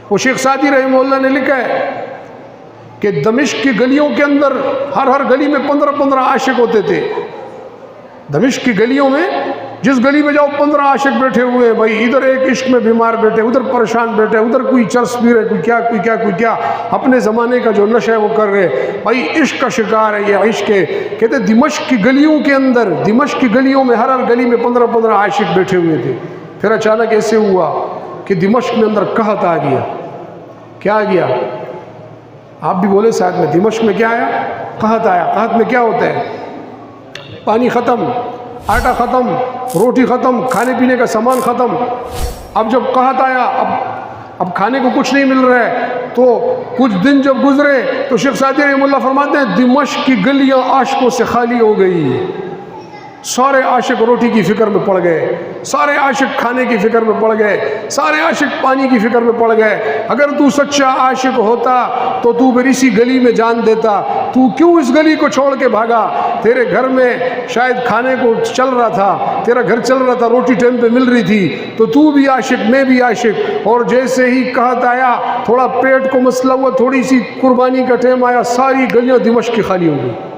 وہ شیخ سعدی رحمہ اللہ نے لکھا ہے کہ دمشق کی گلیوں کے اندر ہر گلی میں 15 عاشق ہوتے تھے. دمشق کی گلیوں میں جس گلی میں جاؤ 15 عاشق بیٹھے ہوئے ہیں بھائی. ادھر ایک عشق میں بیمار بیٹھے, ادھر پریشان بیٹھے, ادھر کوئی چرس پی رہے, کوئی کیا اپنے زمانے کا جو نشہ ہے وہ کر رہے بھائی. عشق کا شکار ہے یہ عشق ہے. کہتے دمشق کی گلیوں کے اندر, دمشق کی گلیوں میں ہر گلی میں 15 عاشق بیٹھے ہوئے تھے. پھر اچانک ایسے ہوا کہ دمشق میں اندر قحط آ گیا. کیا آ گیا؟ آپ بھی بولے ساتھ میں, دمشق میں کیا آیا؟ قحط آیا. قحط میں کیا ہوتا ہے؟ پانی ختم, آٹا ختم, روٹی ختم, کھانے پینے کا سامان ختم. اب جب قحط آیا, اب کھانے کو کچھ نہیں مل رہا ہے, تو کچھ دن جب گزرے تو شیخ سعدی رحمہ اللہ فرماتے ہیں دمشق کی گلیاں عاشقوں سے خالی ہو گئی. سارے عاشق روٹی کی فکر میں پڑ گئے, سارے عاشق کھانے کی فکر میں پڑ گئے, سارے عاشق پانی کی فکر میں پڑ گئے. اگر تو سچا عاشق ہوتا تو پھر اسی گلی میں جان دیتا. تو کیوں اس گلی کو چھوڑ کے بھاگا؟ تیرے گھر میں شاید کھانے کو چل رہا تھا, تیرا گھر چل رہا تھا, روٹی ٹائم پہ مل رہی تھی, تو بھی عاشق, میں بھی عاشق. اور جیسے ہی قحط آیا, تھوڑا پیٹ کو مسئلہ ہوا, تھوڑی سی قربانی کا ٹائم آیا, ساری گلیاں دمشق کی خالی ہو گئی.